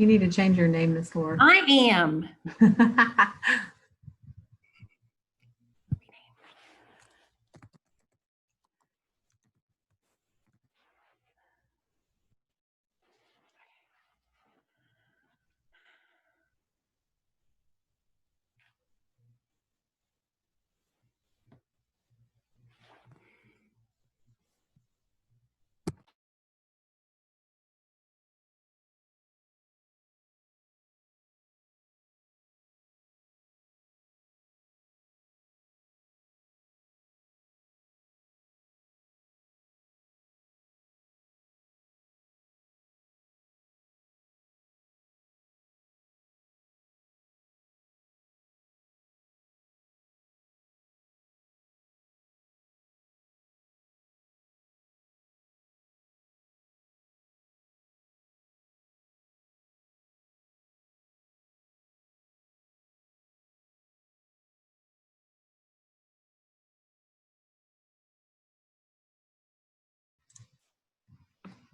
You need to change your name, Miss Laura. I am.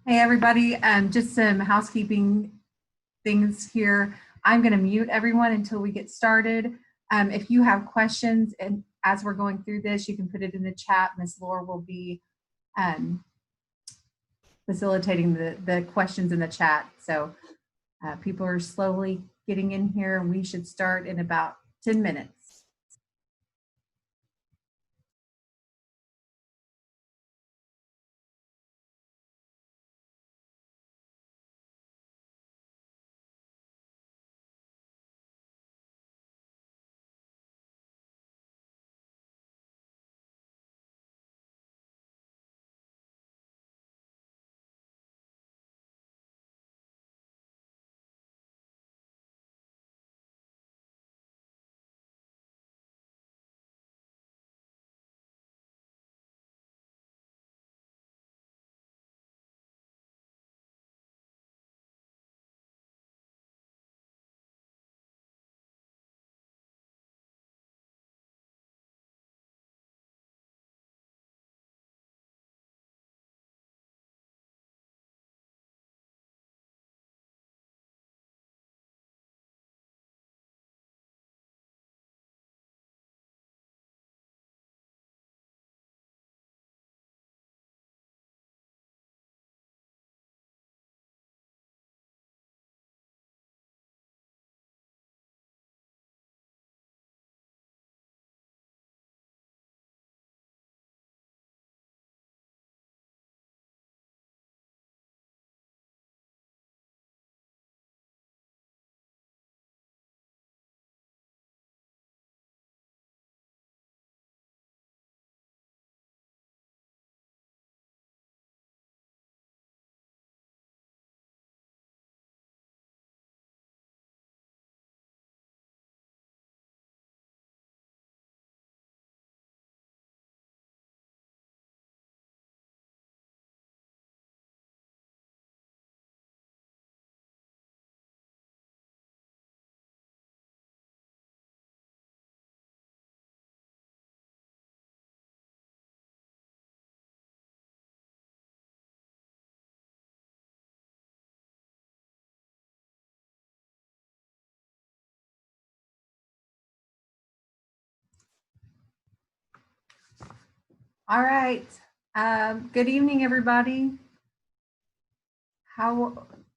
Hey everybody, just some housekeeping things here. I'm going to mute everyone until we get started. If you have questions and as we're going through this, you can put it in the chat. Ms. Laura will be facilitating the questions in the chat. So people are slowly getting in here and we should start in about 10 minutes. All right. Good evening, everybody.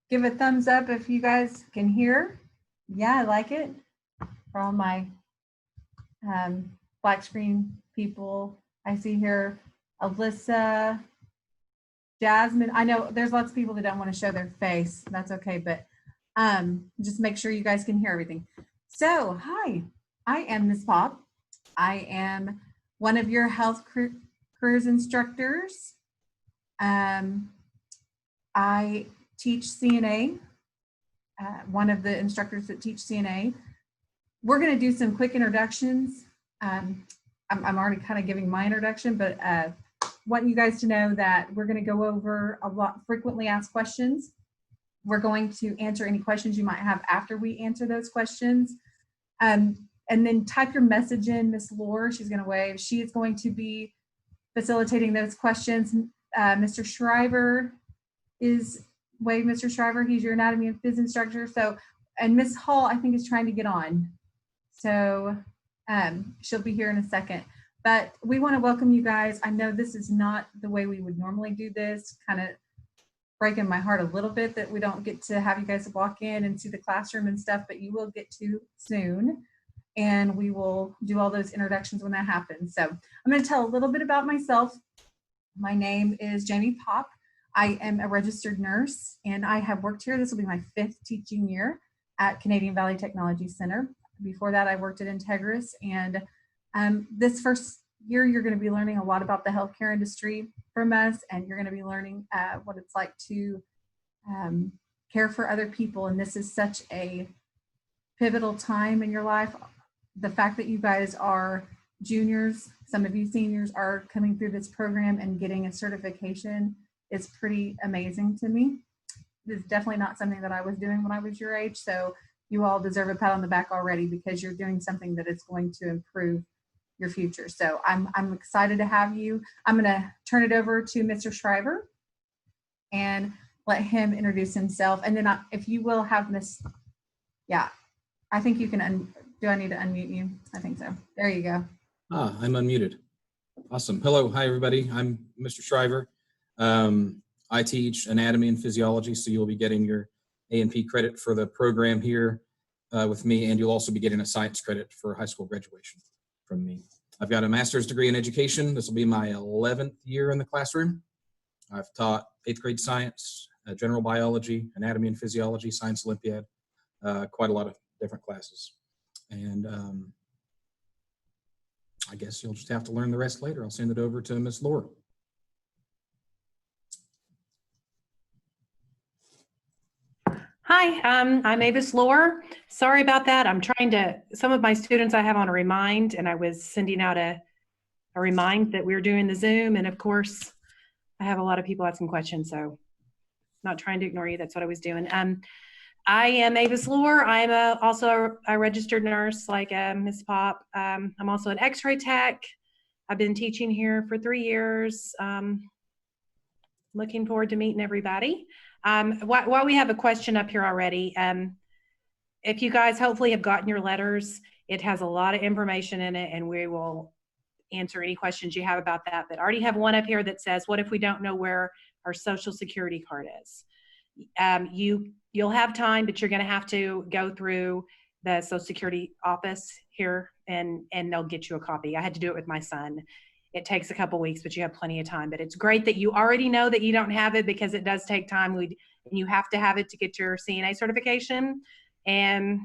Give a thumbs up if you guys can hear. Yeah, I like it. For all my black screen people, I see here Alyssa, Jasmine. I know there's lots of people that don't want to show their face. That's okay, but just make sure you guys can hear everything. So, hi, I am Ms. Pop. I am one of your health careers instructors. I teach CNA, one of the instructors that teach CNA. We're going to do some quick introductions. I'm already kind of giving my introduction, but want you guys to know that we're going to go over a lot frequently asked questions. We're going to answer any questions you might have after we answer those questions. And then type your message in. Miss Laura, she's going to wave. She is going to be facilitating those questions. Mr. Schreiber is wave Mr. Shriver. He's your anatomy and phys instructor. So, and Miss Hall, I think, is trying to get on. So she'll be here in a second. But we want to welcome you guys. I know this is not the way we would normally do this, kind of breaking my heart a little bit that we don't get to have you guys walk in and see the classroom and stuff, but you will get to soon. And we will do all those introductions when that happens. So I'm going to tell a little bit about myself. My name is Jamie Pop. I am a registered nurse, and I have worked here. This will be my 5th teaching year at Canadian Valley Technology Center. Before that, I worked at Integris, and this first year, you're going to be learning a lot about the healthcare industry from us, and you're going to be learning what it's like to care for other people. And this is such a pivotal time in your life. The fact that you guys are juniors, some of you seniors are coming through this program and getting a certification is pretty amazing to me. It's definitely not something that I was doing when I was your age. So you all deserve a pat on the back already because you're doing something that is going to improve your future. So I'm excited to have you. I'm going to turn it over to Mr. Shriver and let him introduce himself. And then if you will have Miss, yeah, I think you can, do I need to unmute you? I think so. There you go. I'm unmuted. Awesome. Hello. Hi, everybody. I'm Mr. Shriver. I teach anatomy and physiology, so you'll be getting your A&P credit for the program here with me, and you'll also be getting a science credit for high school graduation from me. I've got a master's degree in education. This will be my 11th year in the classroom. I've taught 8th grade science, general biology, anatomy and physiology, science Olympiad, quite a lot of different classes. And I guess you'll just have to learn the rest later. I'll send it over to Ms. Laura. Hi, I'm Avis Lohr. Sorry about that. I'm trying to, some of my students I have on a remind, and I was sending out a remind that we were doing the Zoom. And of course, I have a lot of people asking questions, so not trying to ignore you. That's what I was doing. I am Avis Lohr. I'm also a registered nurse like Ms. Pop. I'm also an x-ray tech. I've been teaching here for 3 years. Looking forward to meeting everybody. While we have a question up here already, if you guys hopefully have gotten your letters, it has a lot of information in it, and we will answer any questions you have about that. But I already have one up here that says, what if we don't know where our social security card is? You'll have time, but you're going to have to go through the Social Security office here, and they'll get you a copy. I had to do it with my son. It takes a couple weeks, but you have plenty of time. But it's great that you already know that you don't have it, because it does take time. And you have to have it to get your CNA certification. And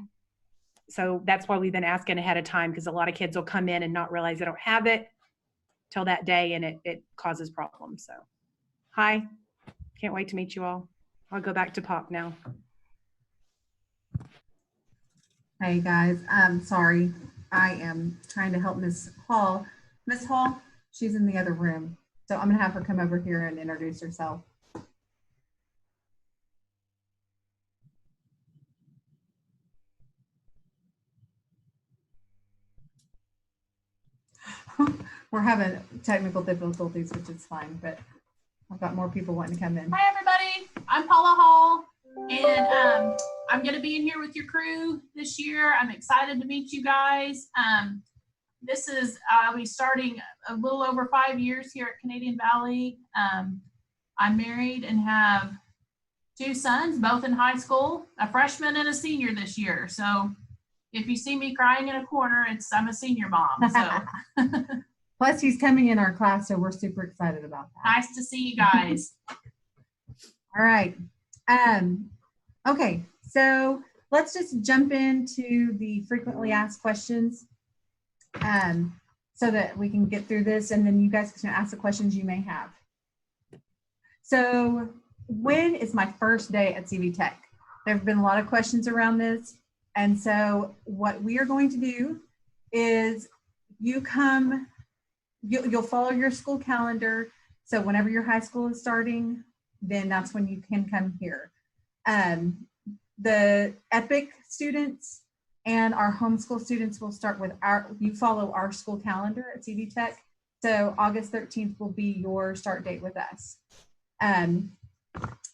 so that's why we've been asking ahead of time, because a lot of kids will come in and not realize they don't have it till that day, and it causes problems. So hi, can't wait to meet you all. I'll go back to Pop now. Hey guys, I'm sorry. I am trying to help Miss Hall. Miss Hall, she's in the other room. So I'm gonna have her come over here and introduce herself. We're having technical difficulties, which is fine, but I've got more people wanting to come in. Hi everybody, I'm Paula Hall, and I'm going to be in here with your crew this year. I'm excited to meet you guys. This is, I'll be starting a little over 5 years here at Canadian Valley. I'm married and have 2 sons, both in high school, a freshman and a senior this year. So if you see me crying in a corner, I'm a senior mom. So. Plus he's coming in our class, so we're super excited about that. Nice to see you guys. All right. Okay, so let's just jump into the frequently asked questions so that we can get through this, and then you guys can ask the questions you may have. So when is my first day at CV Tech? There have been a lot of questions around this. And so what we are going to do is you'll follow your school calendar. So whenever your high school is starting, then that's when you can come here. The EPIC students and our homeschool students will start with you follow our school calendar at CV Tech. So August 13th will be your start date with us. And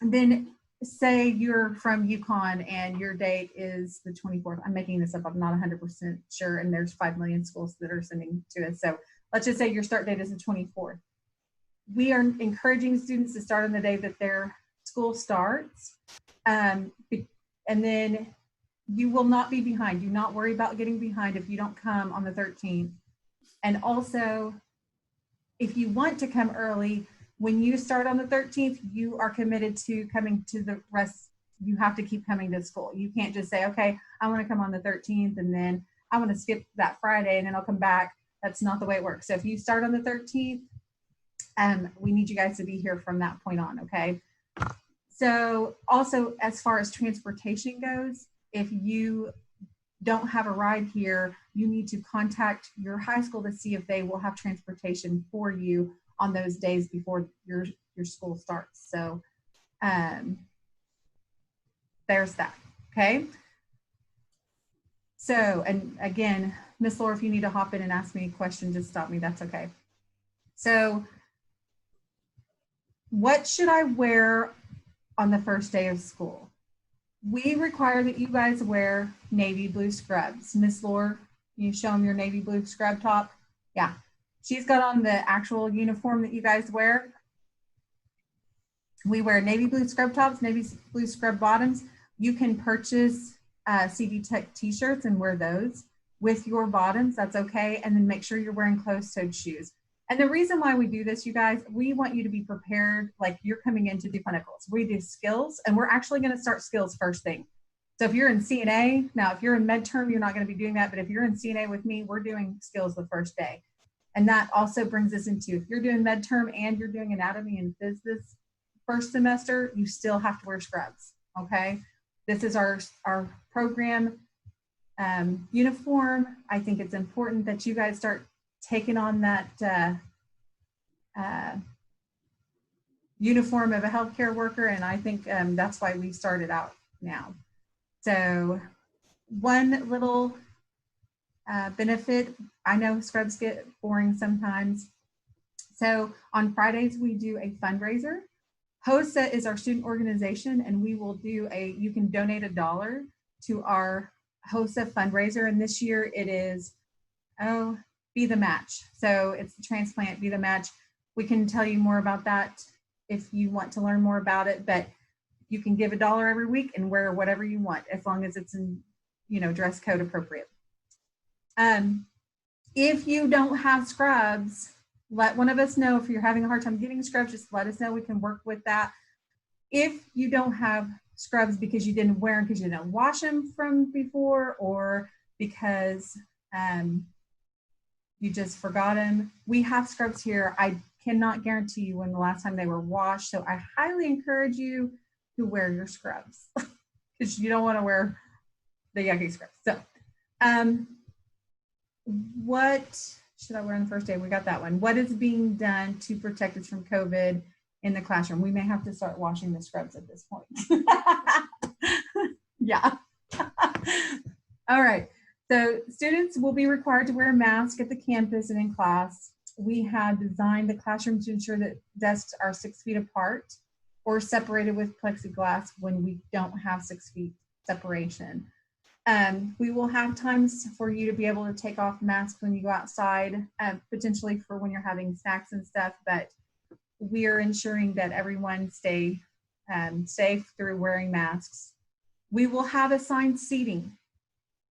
then say you're from Yukon and your date is the 24th. I'm making this up. I'm not 100% sure. And there's 5 million schools that are sending to us. So let's just say your start date is the 24th. We are encouraging students to start on the day that their school starts. And then you will not be behind. Do not worry about getting behind if you don't come on the 13th. And also, if you want to come early, when you start on the 13th, you are committed to coming to the rest. You have to keep coming to school. You can't just say, okay, I want to come on the 13th and then I want to skip that Friday and then I'll come back. That's not the way it works. So if you start on the 13th, we need you guys to be here from that point on, okay? So also, as far as transportation goes, if you don't have a ride here, you need to contact your high school to see if they will have transportation for you on those days before your school starts. So there's that, okay? So, and again, Miss Laura, if you need to hop in and ask me a question, just stop me, that's okay. So what should I wear on the first day of school? We require that you guys wear navy blue scrubs. Miss Laura, you show them your navy blue scrub top? Yeah, she's got on the actual uniform that you guys wear. We wear navy blue scrub tops, navy blue scrub bottoms. You can purchase CD Tech t-shirts and wear those with your bottoms, that's okay. And then make sure you're wearing closed-toed shoes. And the reason why we do this, you guys, we want you to be prepared like you're coming in to do clinicals. We do skills, and we're actually going to start skills first thing. So if you're in CNA, now if you're in midterm, you're not going to be doing that. But if you're in CNA with me, we're doing skills the first day. And that also brings us into, if you're doing midterm and you're doing anatomy and phys this first semester, you still have to wear scrubs, okay? This is our program uniform. I think it's important that you guys start taking on that uniform of a healthcare worker, and I think that's why we started out now. So one little benefit, I know scrubs get boring sometimes. So on Fridays, we do a fundraiser. HOSA is our student organization, and we will do you can donate $1 to our HOSA fundraiser. And this year it is, Be the Match. So it's the transplant Be the Match. We can tell you more about that if you want to learn more about it, but you can give $1 every week and wear whatever you want, as long as it's in, dress code appropriate. If you don't have scrubs, let one of us know. If you're having a hard time getting scrubs, just let us know. We can work with that. If you don't have scrubs because you didn't wear them because you didn't wash them from before, or because you just forgot them, we have scrubs here. I cannot guarantee you when the last time they were washed. So I highly encourage you to wear your scrubs because you don't want to wear the yucky scrubs. So what should I wear on the first day? We got that one. What is being done to protect us from COVID in the classroom? We may have to start washing the scrubs at this point. Yeah. All right. So students will be required to wear a mask at the campus and in class. We have designed the classroom to ensure that desks are 6 feet apart or separated with plexiglass when we don't have 6 feet separation. We will have times for you to be able to take off masks when you go outside, potentially for when you're having snacks and stuff, but we are ensuring that everyone stay safe through wearing masks. We will have assigned seating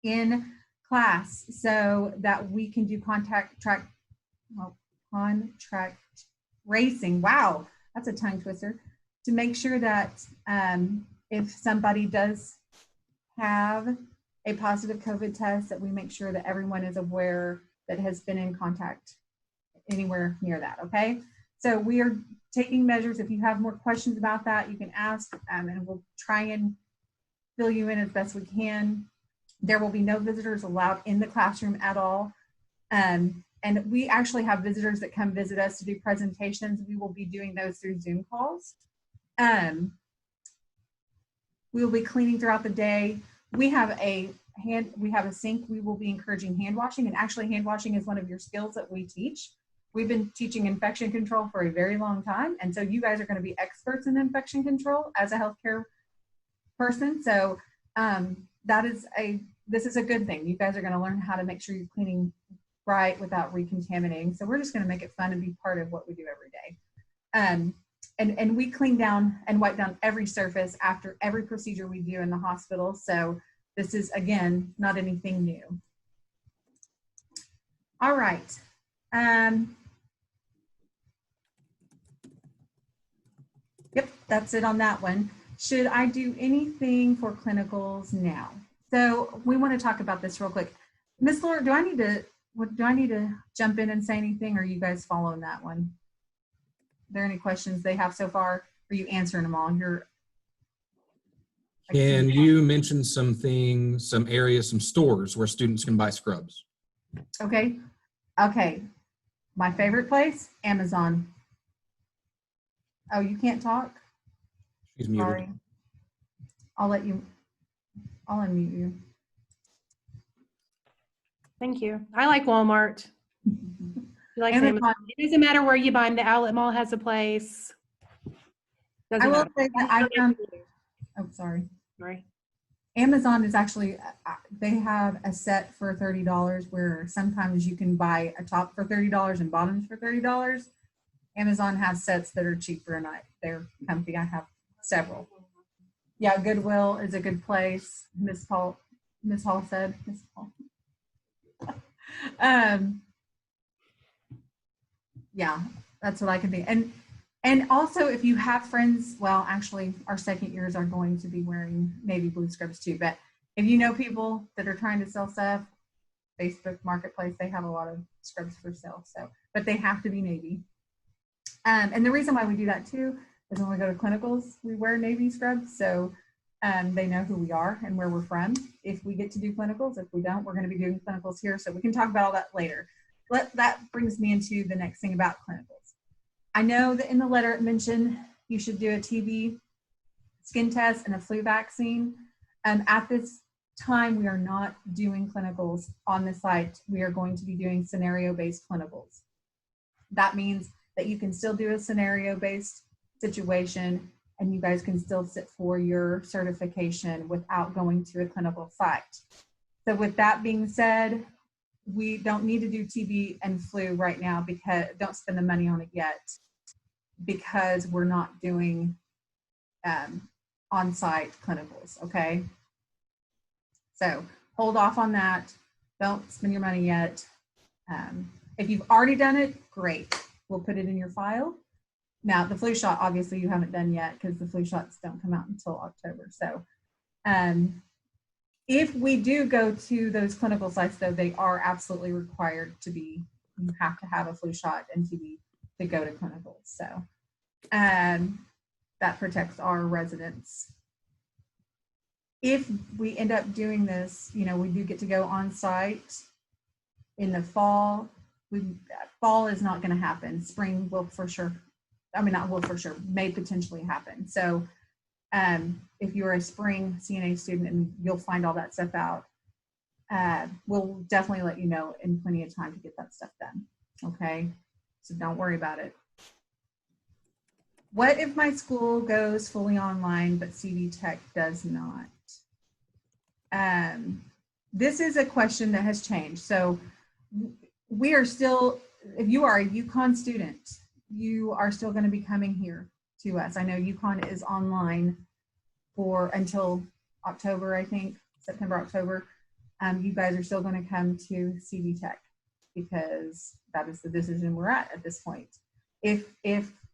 in class so that we can do contract racing. Wow, that's a tongue twister. To make sure that if somebody does have a positive COVID test, that we make sure that everyone is aware that has been in contact anywhere near that, okay? So we are taking measures. If you have more questions about that, you can ask, and we'll try and fill you in as best we can. There will be no visitors allowed in the classroom at all. And we actually have visitors that come visit us to do presentations. We will be doing those through Zoom calls. We will be cleaning throughout the day. We have a sink. We will be encouraging hand washing, and actually hand washing is one of your skills that we teach. We've been teaching infection control for a very long time, and so you guys are going to be experts in infection control as a healthcare person. So this is a good thing. You guys are going to learn how to make sure you're cleaning right without recontaminating. So we're just going to make it fun and be part of what we do every day. And we clean down and wipe down every surface after every procedure we do in the hospital. So this is, again, not anything new. All right. Yep, that's it on that one. Should I do anything for clinicals now? So we want to talk about this real quick. Miss Laura, do I need to jump in and say anything, or are you guys following that one? Are there any questions they have so far? Are you answering them all? Can you mention some things, some areas, some stores where students can buy scrubs? Okay. My favorite place, Amazon. Oh, you can't talk? She's muted. Sorry. I'll unmute you. Thank you. I like Walmart. You like Amazon. Amazon. It doesn't matter where you buy them. The outlet mall has a place. I will say that I found, oh, sorry. Sorry. Amazon is actually, they have a set for $30 where sometimes you can buy a top for $30 and bottoms for $30. Amazon has sets that are cheaper and they're comfy. I have several. Yeah, Goodwill is a good place. Miss Hall said. Miss Hall. Yeah, that's what I can think. And also, if you have friends, well, actually, our second years are going to be wearing navy blue scrubs too. But if you know people that are trying to sell stuff, Facebook Marketplace, they have a lot of scrubs for sale. So, but they have to be navy. And the reason why we do that too is when we go to clinicals, we wear navy scrubs. So they know who we are and where we're from. If we get to do clinicals, if we don't, we're going to be doing clinicals here. So we can talk about all that later. That brings me into the next thing about clinicals. I know that in the letter it mentioned you should do a TB skin test and a flu vaccine. At this time, we are not doing clinicals on the site. We are going to be doing scenario-based clinicals. That means that you can still do a scenario-based situation and you guys can still sit for your certification without going to a clinical site. So with that being said, we don't need to do TB and flu right now because don't spend the money on it yet because we're not doing on-site clinicals, okay? So hold off on that. Don't spend your money yet. If you've already done it, great. We'll put it in your file. Now the flu shot, obviously you haven't done yet because the flu shots don't come out until October. So if we do go to those clinical sites though, they are absolutely required to be, you have to have a flu shot and TB to go to clinicals. So that protects our residents. If we end up doing this, you know, we do get to go on site in the fall. Fall is not going to happen. Spring will for sure. I mean, not will for sure, may potentially happen. So if you're a spring CNA student, and you'll find all that stuff out, we'll definitely let you know in plenty of time to get that stuff done. Okay, so don't worry about it. What if my school goes fully online, but CV Tech does not? This is a question that has changed. So we are still, if you are a UConn student, you are still going to be coming here to us. I know UConn is online for until October, I think, September, October. You guys are still going to come to CV Tech because that is the decision we're at this point. If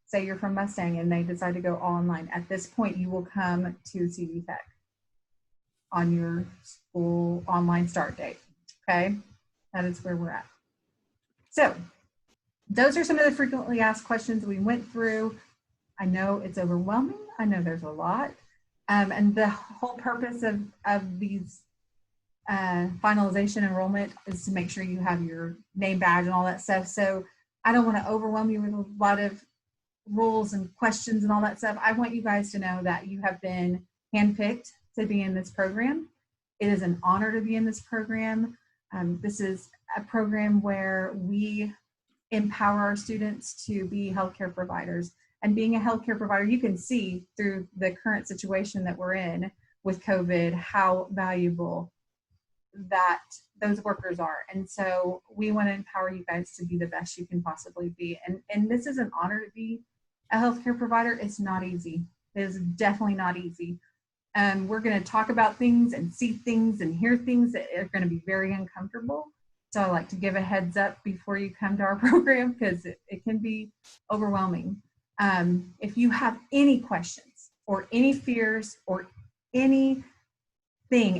say you're from Mustang and they decide to go all online, at this point you will come to CV Tech on your school online start date. Okay, that is where we're at. So those are some of the frequently asked questions we went through. I know it's overwhelming. I know there's a lot. And the whole purpose of these finalization enrollment is to make sure you have your name badge and all that stuff. So I don't want to overwhelm you with a lot of rules and questions and all that stuff. I want you guys to know that you have been handpicked to be in this program. It is an honor to be in this program. This is a program where we empower our students to be healthcare providers. And being a healthcare provider, you can see through the current situation that we're in with COVID how valuable that those workers are. And so we want to empower you guys to be the best you can possibly be. And this is an honor to be a healthcare provider. It's not easy. It is definitely not easy. We're going to talk about things and see things and hear things that are going to be very uncomfortable. So I like to give a heads up before you come to our program, because it can be overwhelming. If you have any questions or any fears or anything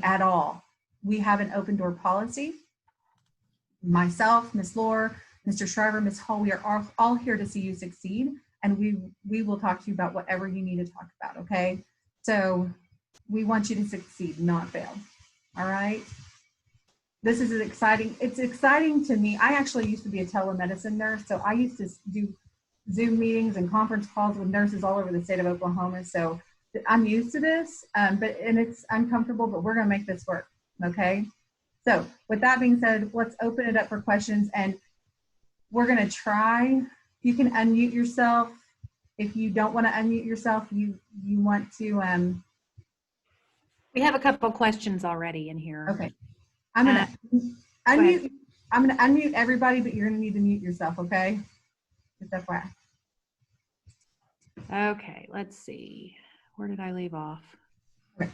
at all, we have an open door policy. Myself, Ms. Lohr, Mr. Shriver, Ms. Hall, we are all here to see you succeed, and we will talk to you about whatever you need to talk about, okay? So we want you to succeed, not fail, all right? This is it's exciting to me. I actually used to be a telemedicine nurse, so I used to do Zoom meetings and conference calls with nurses all over the state of Oklahoma, so I'm used to this, and it's uncomfortable, but we're gonna make this work, okay? So with that being said, let's open it up for questions, and we're gonna try. You can unmute yourself. If you don't wanna unmute yourself, you want to, We have a couple questions already in here. okay. I'm gonna unmute. I'm gonna unmute everybody, but you're gonna need to mute yourself, okay? Just FYI. Okay, let's see. Where did I leave off? Okay.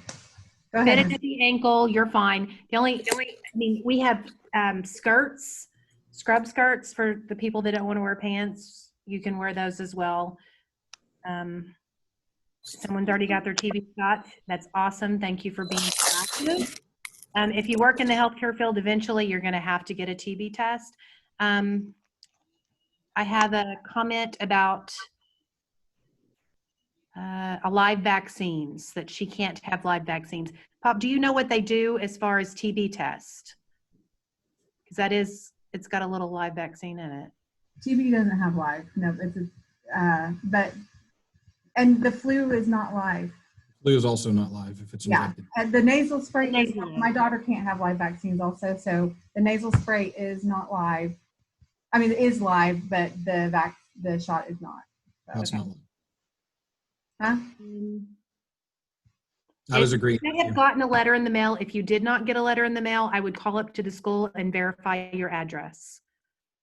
Go ahead. Fitted at the ankle, you're fine. The only, I mean, we have skirts, scrub skirts for the people that don't want to wear pants. You can wear those as well. Someone's already got their TB shot. That's awesome. Thank you for being proactive. If you work in the healthcare field, eventually you're going to have to get a TB test. I have a comment about live vaccines, that she can't have live vaccines. Pop, do you know what they do as far as TB test? Because it's got a little live vaccine in it. TB doesn't have live. No, and the flu is not live. Flu is also not live if it's infected. And the nasal spray, my daughter can't have live vaccines also, so the nasal spray is not live. I mean, it is live, but the shot is not. So. That's not live. Huh? I was agreeing. You may have gotten a letter in the mail. If you did not get a letter in the mail, I would call up to the school and verify your address.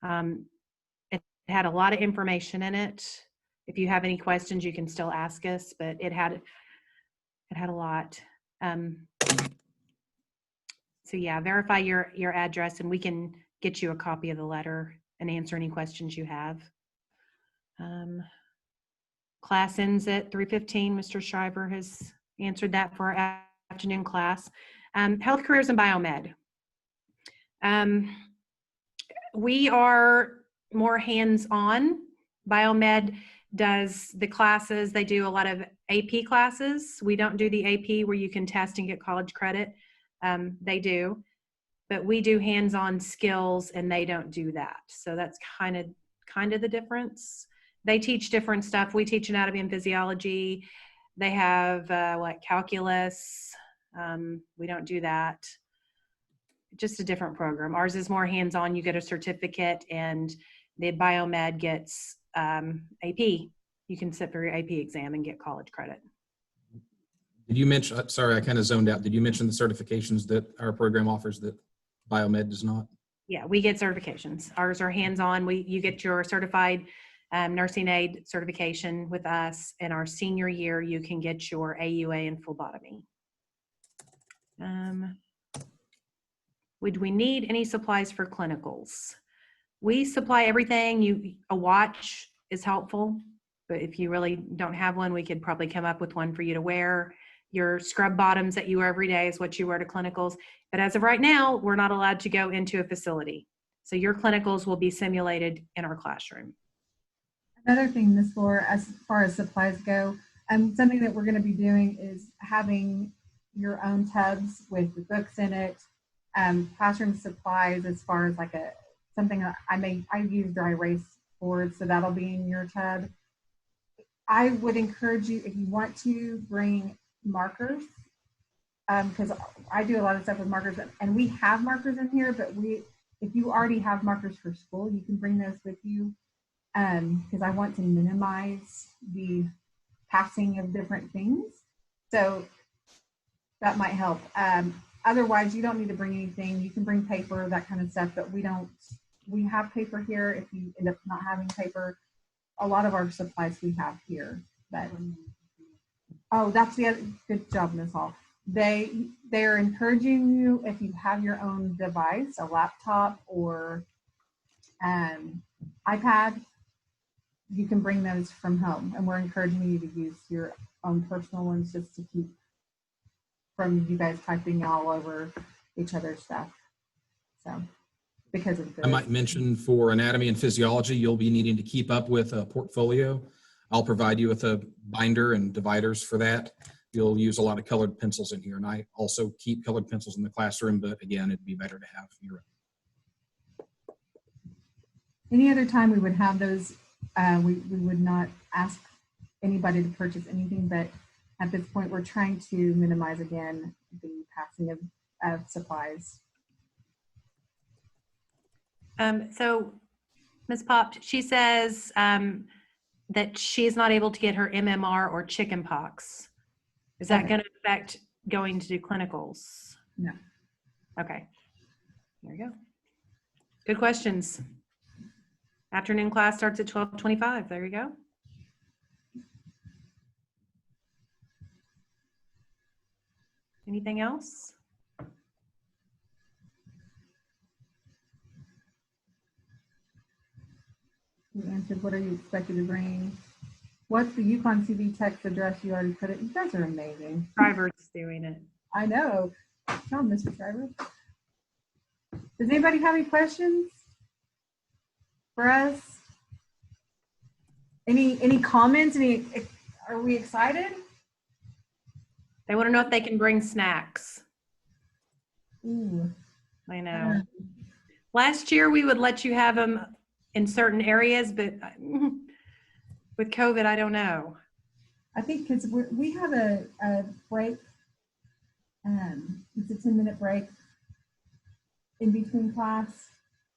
It had a lot of information in it. If you have any questions, you can still ask us, but it had a lot. So yeah, verify your address and we can get you a copy of the letter and answer any questions you have. Class ends at 3:15. Mr. Shriver has answered that for our afternoon class. Health careers and biomed. We are more hands-on. Biomed does the classes. They do a lot of AP classes. We don't do the AP where you can test and get college credit. They do, but we do hands-on skills and they don't do that. So that's kind of the difference. They teach different stuff. We teach anatomy and physiology. They have like calculus. We don't do that. Just a different program. Ours is more hands-on. You get a certificate, and the biomed gets AP. You can sit for your AP exam and get college credit. Did you mention, sorry, I kind of zoned out. Did you mention the certifications that our program offers that biomed does not? Yeah, we get certifications. Ours are hands-on. You get your certified nursing aid certification with us. In our senior year, you can get your AUA and phlebotomy. Would we need any supplies for clinicals? We supply everything. A watch is helpful, but if you really don't have one, we could probably come up with one for you to wear. Your scrub bottoms that you wear every day is what you wear to clinicals. But as of right now, we're not allowed to go into a facility. So your clinicals will be simulated in our classroom. Another thing, Ms. Lohr, as far as supplies go, something that we're going to be doing is having your own tubs with the books in it, classroom supplies as far as like something I use dry erase boards, so that'll be in your tub. I would encourage you, if you want to, bring markers, because I do a lot of stuff with markers, and we have markers in here, but if you already have markers for school, you can bring those with you, because I want to minimize the passing of different things. So that might help. Otherwise, you don't need to bring anything. You can bring paper, that kind of stuff, but we have paper here. If you end up not having paper, a lot of our supplies we have here. But oh, that's the other good job, Ms. Hall. They're encouraging you, if you have your own device, a laptop or iPad, you can bring those from home, and we're encouraging you to use your own personal ones just to keep from you guys typing all over each other's stuff. So because of I might mention for anatomy and physiology, you'll be needing to keep up with a portfolio. I'll provide you with a binder and dividers for that. You'll use a lot of colored pencils in here, and I also keep colored pencils in the classroom, but again, it'd be better to have your own. Any other time we would have those, we would not ask anybody to purchase anything, but at this point, we're trying to minimize, again, the passing of supplies. So Ms. Pop, she says that she is not able to get her MMR or chicken pox. Is that going to affect going to do clinicals? No. Okay. There you go. Good questions. Afternoon class starts at 12:25. There you go. Anything else? You answered, what are you expected to bring? What's the Yukon CV text address? You already put it. You guys are amazing. Driver's doing it. I know. Tell him, Mr. Driver. Does anybody have any questions for us? Any comments? Are we excited? They want to know if they can bring snacks. Ooh. I know. Last year we would let you have them in certain areas, but with COVID, I don't know. I think because we have a break, it's a 10-minute break in between class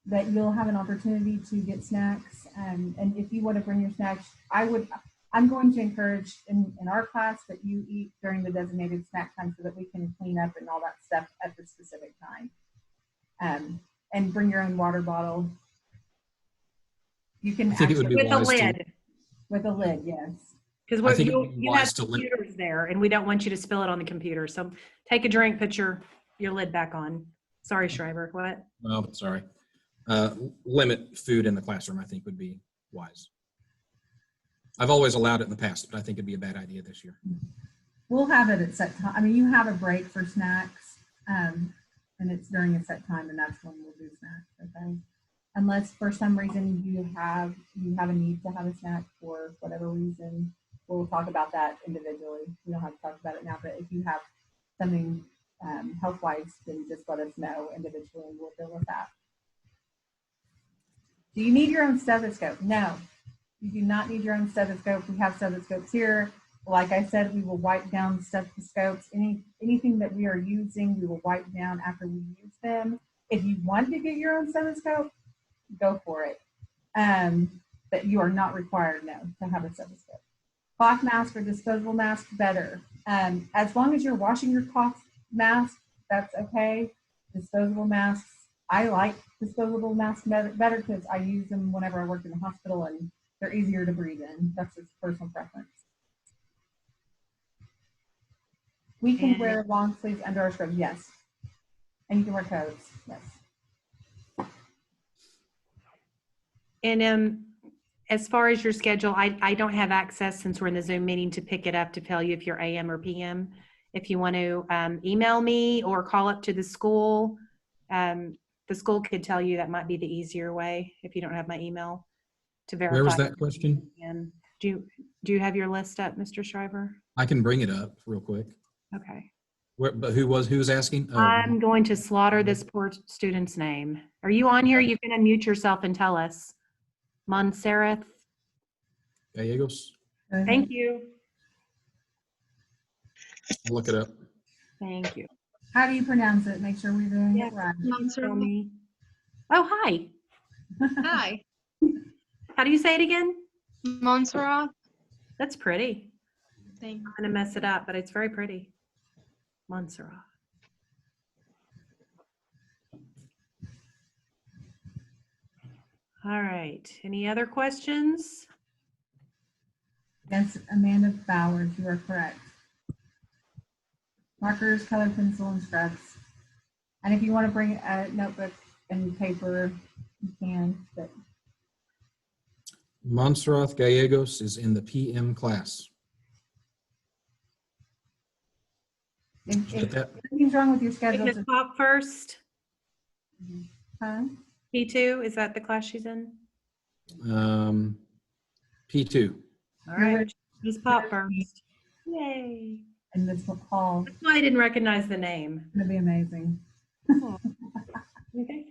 that you'll have an opportunity to get snacks. And if you want to bring your snacks, I'm going to encourage in our class that you eat during the designated snack time so that we can clean up and all that stuff at the specific time. And bring your own water bottle. You can I think it would be with a wise lid. With a lid, yes. Because you have computers there, and we don't want you to spill it on the computer. So take a drink, put your lid back on. Sorry, Shriver. What? Oh, sorry. Limit food in the classroom, I think, would be wise. I've always allowed it in the past, but I think it'd be a bad idea this year. We'll have it at set time. I mean, you have a break for snacks, and it's during a set time, and that's when we'll do snacks. Okay. Unless for some reason you have a need to have a snack for whatever reason, we'll talk about that individually. We don't have to talk about it now, but if you have something health-wise, then just let us know individually and we'll deal with that. Do you need your own stethoscope? No, you do not need your own stethoscope. We have stethoscopes here. Like I said, we will wipe down stethoscopes. Anything that we are using, we will wipe down after we use them. If you want to get your own stethoscope, go for it. But you are not required, no, to have a stethoscope. Cloth mask or disposable mask, better. As long as you're washing your cloth mask, that's okay. Disposable masks, I like disposable masks better because I use them whenever I work in the hospital and they're easier to breathe in. That's just personal preference. We can wear long sleeves under our scrubs, yes. And you can wear coats, yes. And as far as your schedule, I don't have access since we're in the Zoom meeting to pick it up to tell you if you're AM or PM. If you want to email me or call up to the school could tell you. That might be the easier way if you don't have my email to verify. Where was that question? And do you have your list up, Mr. Shriver? I can bring it up real quick. Okay. But who was asking? Oh. I'm going to slaughter this poor student's name. Are you on here? You can unmute yourself and tell us. Montserrat. Gallegos. Thank you. I'll look it up. Thank you. How do you pronounce it? Make sure we're doing it right. Tell me. Oh, hi. Hi, How do you say it again? Montserrat. That's pretty. Thank I'm going to mess it up, but it's very pretty. Montserrat. All right. Any other questions? Yes, Amanda Bowers, you are correct. Markers, color pencil, and scrubs. And if you want to bring a notebook and paper, you can. But Montserrat Gallegos is in the PM class. if that? anything's wrong with your schedule, Ms. just, Pop first. huh? P2, is that the class she's in? P2. All You're right. ready. Ms. Pop first. Yay. And this hall That's why I didn't recognize the name. is going to be amazing. Okay.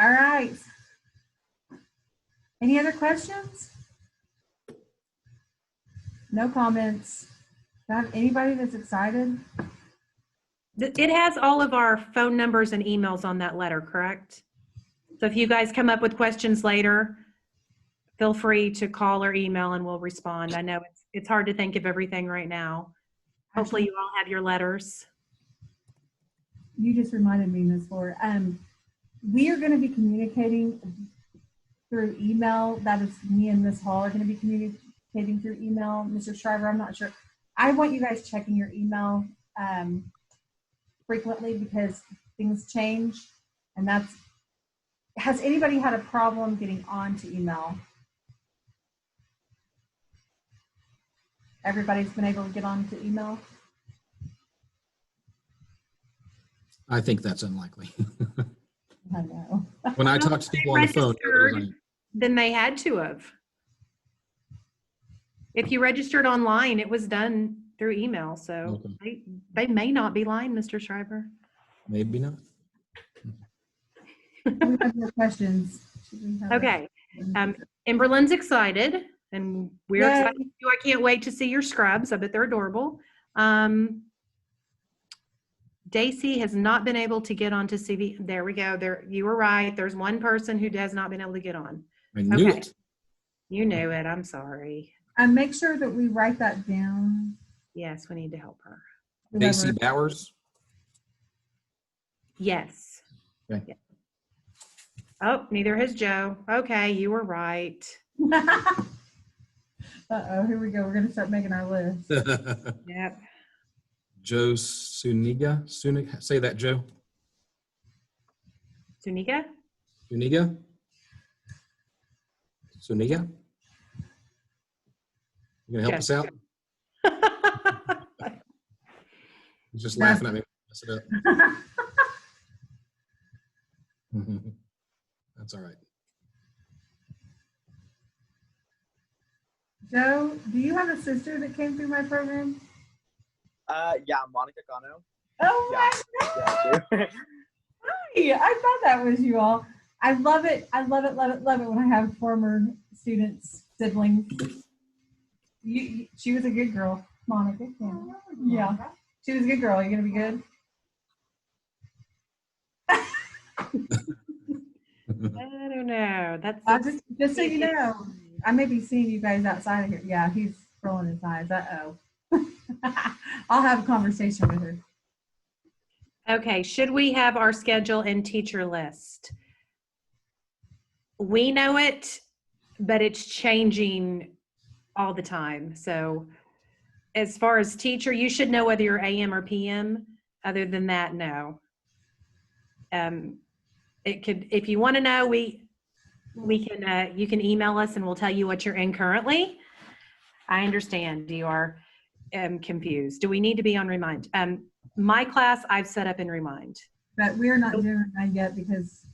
All right. Any other questions? No comments. Do I have anybody that's excited? It has all of our phone numbers and emails on that letter, correct? So if you guys come up with questions later, feel free to call or email and we'll respond. I know it's hard to think of everything right now. Hopefully you all have your letters. You just reminded me, Ms. Laura. We are going to be communicating through email. That is, me and Ms. Hall are going to be communicating through email. Mr. Shriver, I'm not sure. I want you guys checking your email frequently because things change. And that's, has anybody had a problem getting onto email? Everybody's been able to get onto email? I think that's unlikely. I know. When I talk to people on the phone, Registered, then they had to have. If you registered online, it was done through email. So they may not be lying, Mr. Shriver. maybe not. We have more questions. Okay. Emberlin's excited and we're Yay. excited too. I can't wait to see your scrubs. I bet they're adorable. Daisy has not been able to get onto CV. There we go. There, you were right. There's one person who has not been able to get on. I knew Okay. it. You knew it. I'm sorry. And make sure that we write that down. Yes, we need to help her. Daisy Whoever- Bowers. Yes. Okay. Yeah. Oh, neither has Joe. Okay, you were right. Uh-oh, here we go. We're going to start making our list. Yep. Joe Suniga. Say that, Joe. Sunika? Suniga. Suniga. You gonna help us out? He's just laughing at me. Mess it up. That's all right. Joe, do you have a sister that came through my program? Yeah, Monica Cano. Oh my God. Yeah, Hi, I thought that was you all. I love it. I love it, love it, love it when I have former students, siblings. She was a good girl, Monica. Yeah. She was a good girl. You gonna be good? I don't know. That's Just so you know, I may be seeing you guys outside of here. Yeah, he's rolling his eyes. Uh-oh. I'll have a conversation with her. okay. Should we have our schedule and teacher list? We know it, but it's changing all the time. So as far as teacher, you should know whether you're AM or PM. Other than that, no. It could, if you want to know, we can, you can email us and we'll tell you what you're in currently. I understand you are confused. Do we need to be on Remind? My class I've set up in Remind. But we're not doing that yet because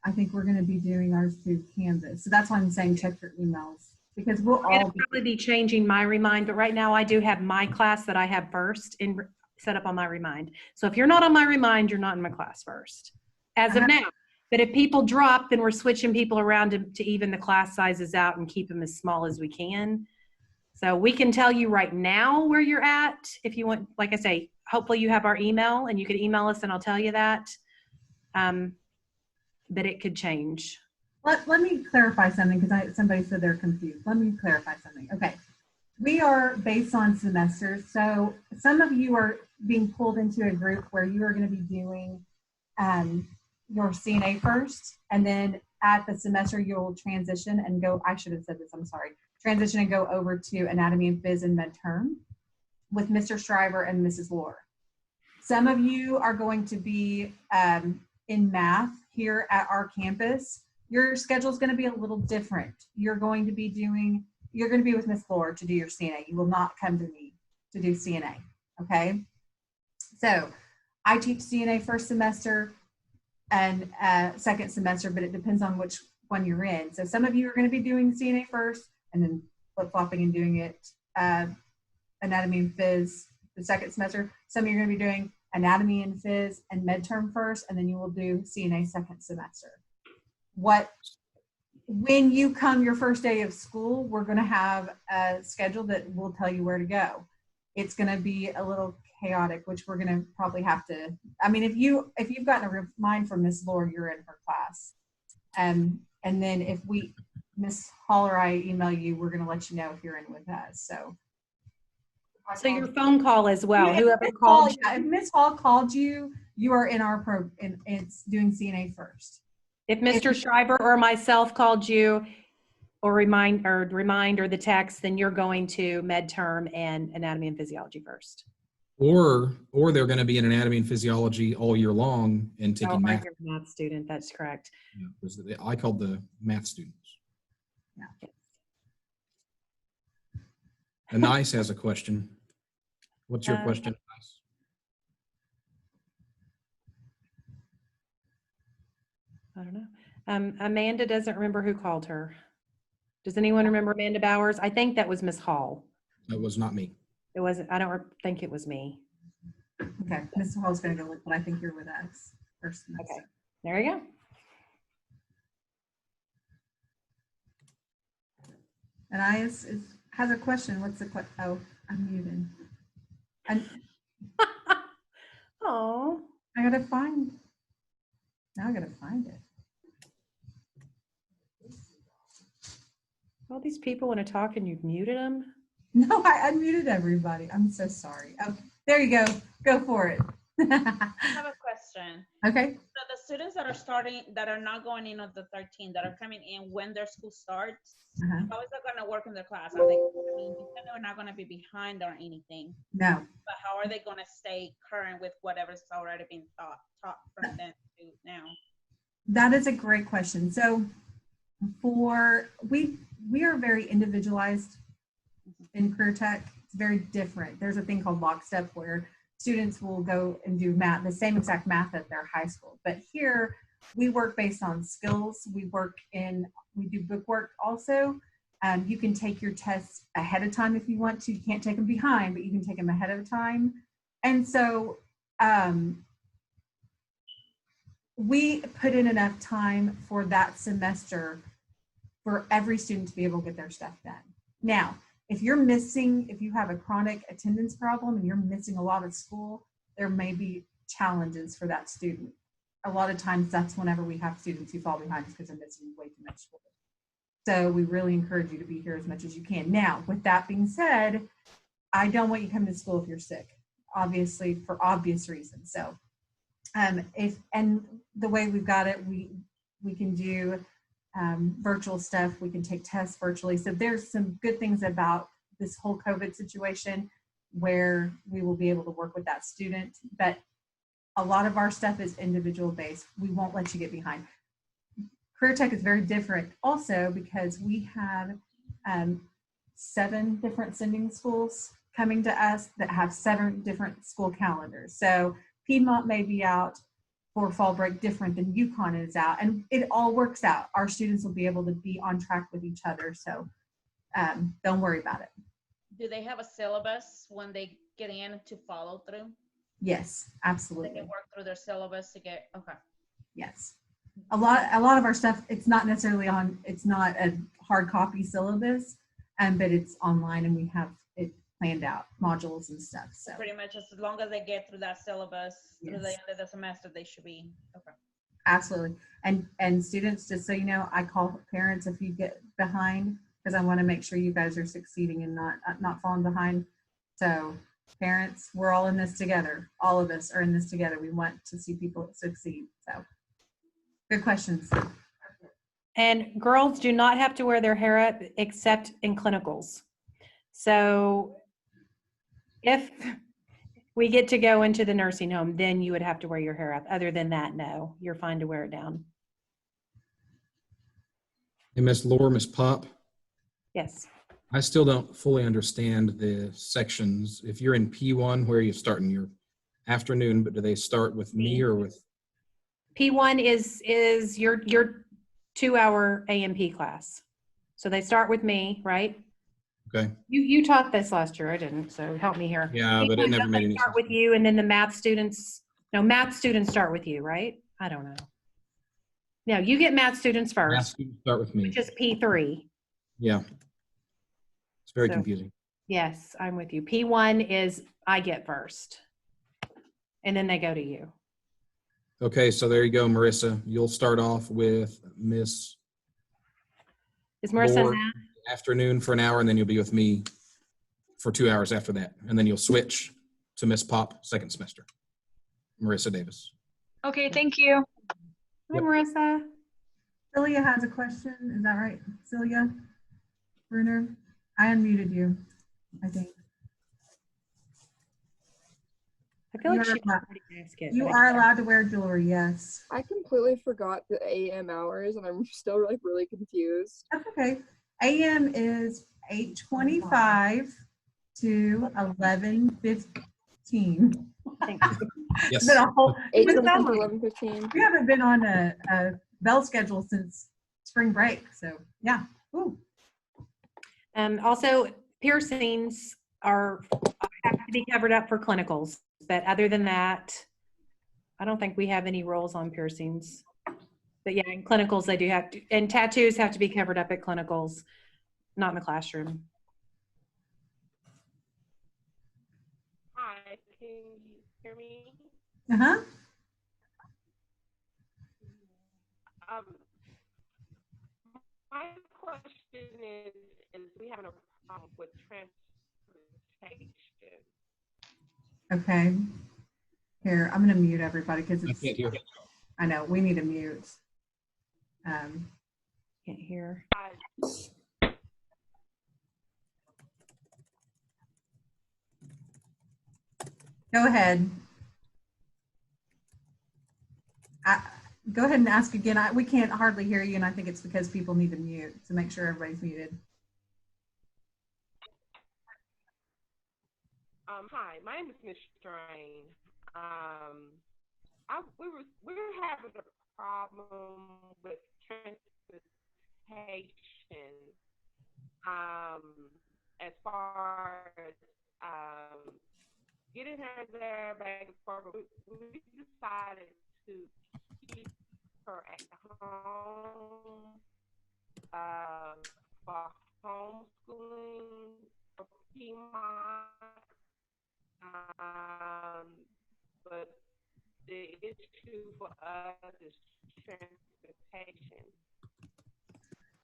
I think we're going to be doing ours through Canvas. So that's why I'm saying check your emails because we'll all It'll probably be changing my Remind, but right now I do have my class that I have first in set up on my Remind. So if you're not on my Remind, you're not in my class first as of now. But if people drop, then we're switching people around to even the class sizes out and keep them as small as we can. So we can tell you right now where you're at. If you want, like I say, hopefully you have our email and you could email us and I'll tell you that. But it could change. Let me clarify something because somebody said they're confused. Let me clarify something. Okay. We are based on semesters. So some of you are being pulled into a group where you are going to be doing your CNA first, and then at the semester you'll transition and go, I should have said this, I'm sorry, transition and go over to anatomy and phys and midterm with Mr. Shriver and Mrs. Lohr. Some of you are going to be in math here at our campus. Your schedule is going to be a little different. You're going to be with Miss Lohr to do your CNA. You will not come to me to do CNA, okay? So I teach CNA first semester and second semester, but it depends on which one you're in. So some of you are going to be doing CNA first and then flip-flopping and doing it anatomy and phys the second semester. Some of you are going to be doing anatomy and phys and midterm first, and then you will do CNA second semester. When you come your first day of school, we're going to have a schedule that will tell you where to go. It's going to be a little chaotic, which we're going to probably have to, I mean, if you've gotten a remind from Miss Lohr, you're in her class. And then if Miss Hall or I email you, we're going to let you know if you're in with us. So your phone call as well. Whoever called you. If Miss Hall called you, you are in our program. It's doing CNA first. If Mr. Shriver or myself called you or reminder the text, then you're going to midterm and anatomy and physiology first. Or they're going to be in anatomy and physiology all year long and taking math. You're a math student. That's correct. Yeah, I called the math students. Yeah. Anais has a question. What's your question, Anais? I don't know. Amanda doesn't remember who called her. Does anyone remember Amanda Bowers? I think that was Miss Hall. That was not me. It wasn't. I don't think it was me. Okay, Miss Hall's going to go look, but I think you're with us first semester. Okay, there you go. And has a question. What's the question? Oh, I'm muted. Oh, I gotta find it. all these people want to talk and you've muted them. No, I unmuted everybody. I'm so sorry. Oh, there you go. Go for it. I have a question. Okay. So the students that are not going in on the 13th, that are coming in when their school starts, how is that going to work in their class? Are they, I mean, you said they're not going to be behind or anything, No. but how are they going to stay current with whatever's already been taught from then to now? That is a great question. So we are very individualized in career tech. It's very different. There's a thing called lockstep where students will go and do math, the same exact math at their high school. But here we work based on skills. We do book work also. You can take your tests ahead of time if you want to. You can't take them behind, but you can take them ahead of time. And so we put in enough time for that semester for every student to be able to get their stuff done. Now, if you have a chronic attendance problem and you're missing a lot of school, there may be challenges for that student. A lot of times that's whenever we have students who fall behind because they're missing way too much school. So we really encourage you to be here as much as you can. Now, with that being said, I don't want you coming to school if you're sick, obviously, for obvious reasons. So and the way we've got it, we can do virtual stuff. We can take tests virtually. So there's some good things about this whole COVID situation where we will be able to work with that student. But a lot of our stuff is individual based. We won't let you get behind. Career Tech is very different also because we have 7 different sending schools coming to us that have 7 different school calendars. So Piedmont may be out for fall break different than UConn is out, and it all works out. Our students will be able to be on track with each other, so don't worry about it. Do they have a syllabus when they get in to follow through? Yes, absolutely. They can work through their syllabus to get, okay. Yes. A lot of our stuff, it's not necessarily it's not a hard copy syllabus, but it's online and we have it planned out, modules and stuff. So pretty much as long as they get through that syllabus through the Yes. end of the semester, they should be okay. Absolutely. And students, just so you know, I call parents if you get behind, because I want to make sure you guys are succeeding and not falling behind. So parents, we're all in this together. All of us are in this together. We want to see people succeed. So good questions. And girls do not have to wear their hair up except in clinicals. So if we get to go into the nursing home, then you would have to wear your hair up. Other than that, no, you're fine to wear it down. Hey, Miss Laura, Miss Pop, Yes. I still don't fully understand the sections. If you're in P1, where are you starting your afternoon, but do they start with me or with? P1 is your 2-hour A&P class. So they start with me, right? Okay. You taught this last year. I didn't, so help me here. Yeah, but it never made any Start sense. with you, and then the math students start with you, right? I don't know. No, you get math students Math first, students start with me. which is P3. Yeah. It's very So- confusing. Yes, I'm with you. P1 is I get first, and then they go to you. Okay, so there you go, Marissa. You'll start off with Miss Is Marissa in Lord that? afternoon for an hour, and then you'll be with me for 2 hours after that. And then you'll switch to Miss Pop second semester. Marissa Davis. Okay, thank you. Hi, Yep. Marissa. Celia has a question. Is that right, Celia Bruner? I unmuted you, I think. I feel like You're she allowed- already asked it. You but I are can't. allowed to wear jewelry, yes. I completely forgot the AM hours and I'm still like really confused. That's okay. AM is 8:25 to 11:15. Thanks. Yes. It's been a whole, 8 it's to been- 11:15. we haven't been on a bell schedule since spring break, so yeah. Ooh. Also, piercings have to be covered up for clinicals, but other than that, I don't think we have any rules on piercings. But yeah, in clinicals they do have to, and tattoos have to be covered up at clinicals, not in the classroom. Hi, can you hear me? Uh-huh. My question is we having a problem with transportation. Okay. Here, I'm gonna mute everybody because I it's, can't hear. I know, we need to mute. Can't hear. Go ahead. Go ahead and ask again. We can't hardly hear you, and I think it's because people need to mute, so make sure everybody's muted. Hi, my name is Miss Strain. We were having a problem with transportation as far as getting her there back and forth. We decided to keep her at home for homeschooling for Piedmont. But the issue for us is transportation.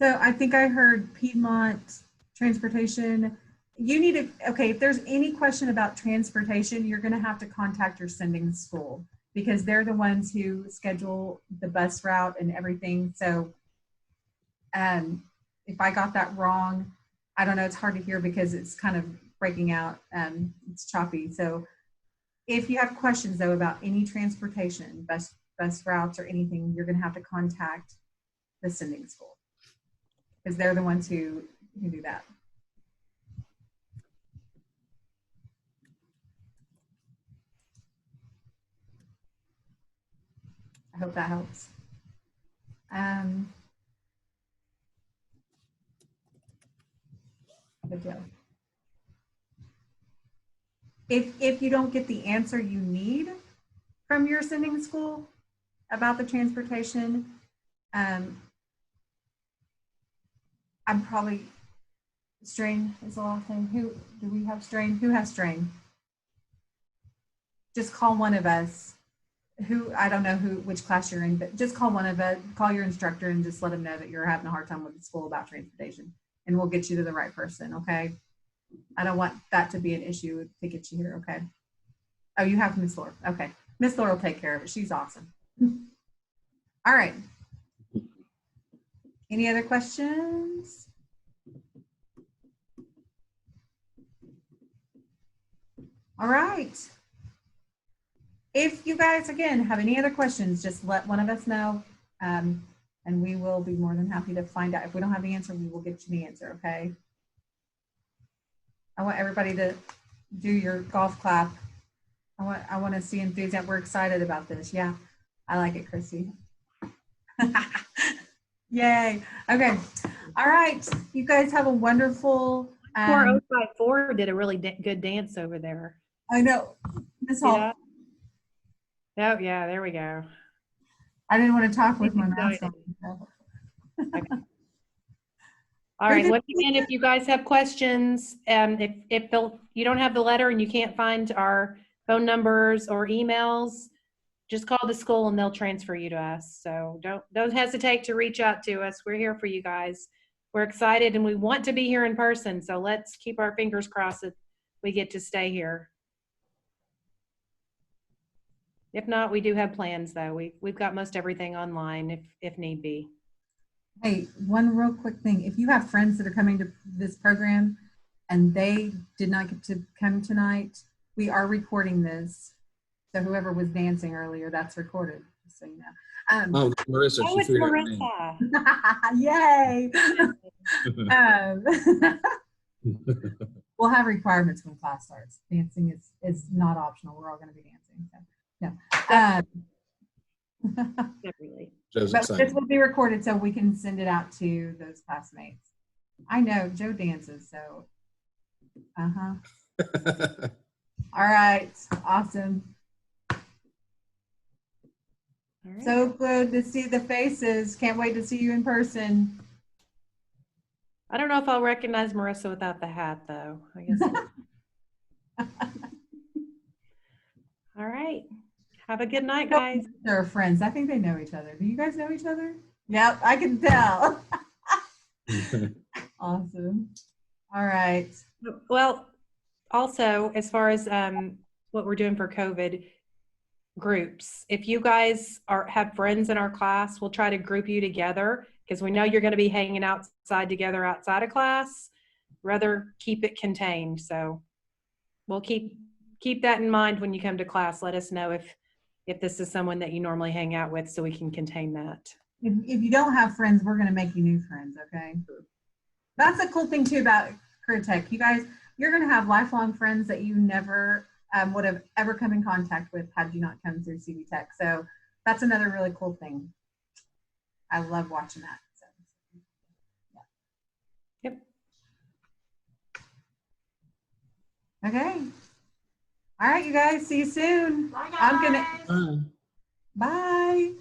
So I think I heard Piedmont transportation. You need to, okay, if there's any question about transportation, you're gonna have to contact your sending school because they're the ones who schedule the bus route and everything. So if I got that wrong, I don't know, it's hard to hear because it's kind of breaking out, it's choppy. So if you have questions though about any transportation, bus routes or anything, you're gonna have to contact the sending school because they're the ones who do that. I hope that helps. Good deal. If you don't get the answer you need from your sending school about the transportation, I'm probably, Strain is the last name. Who do we have? Strain? Who has Strain? Just call one of us. Who, I don't know which class you're in, but just call one of us, call your instructor and just let them know that you're having a hard time with the school about transportation. and we'll get you to the right person, okay? I don't want that to be an issue to get you here, okay? Oh, you have Miss Laura. Okay. Miss Laura will take care of it. She's awesome. All right. Any other questions? All right. If you guys, again, have any other questions, just let one of us know, and we will be more than happy to find out. If we don't have the answer, we will get you the answer, okay? I want everybody to do your golf clap. I want to see enthusiasm. We're excited about this. Yeah, I like it, Chrissy. Yay. Okay. All right. You guys have a wonderful. 4054 did a really good dance over there. I know. Miss See Hall. that? Oh, yeah, there we go. I didn't want to talk with my mask on. Okay. All right. Once again, if you guys have questions, if you don't have the letter and you can't find our phone numbers or emails, just call the school and they'll transfer you to us. So don't hesitate to reach out to us. We're here for you guys. We're excited and we want to be here in person. So let's keep our fingers crossed that we get to stay here. If not, we do have plans though. We've got most everything online if need be. Hey, one real quick thing. If you have friends that are coming to this program and they did not get to come tonight, we are recording this. So whoever was dancing earlier, that's recorded, just so you know. Oh, Marissa, Oh, she it's figured out her Yay! We'll have requirements when class starts. Dancing is not optional. We're all going to be dancing. So, no. Definitely. Joe's But excited. this will be recorded so we can send it out to those classmates. I know Joe dances, so all right, awesome. All right. So good to see the faces. Can't wait to see you in person. I don't know if I'll recognize Marissa without the hat though. I guess. All right. Have a good night, guys. They're friends. I think they know each other. Do you guys know each other? Yep, I can tell. Awesome. All right. Well, also, as far as what we're doing for COVID groups, if you guys have friends in our class, we'll try to group you together because we know you're going to be hanging outside together outside of class. Rather keep it contained. So we'll keep that in mind when you come to class. Let us know if this is someone that you normally hang out with so we can contain that. If you don't have friends, we're going to make you new friends, okay? That's a cool thing too about Career Tech. You guys, you're going to have lifelong friends that you never would have ever come in contact with had you not come through CV Tech. So that's another really cool thing. I love watching that. So, yeah. Yep. Okay. All right, you guys. See you soon. Bye, guys. I'm gonna. Bye.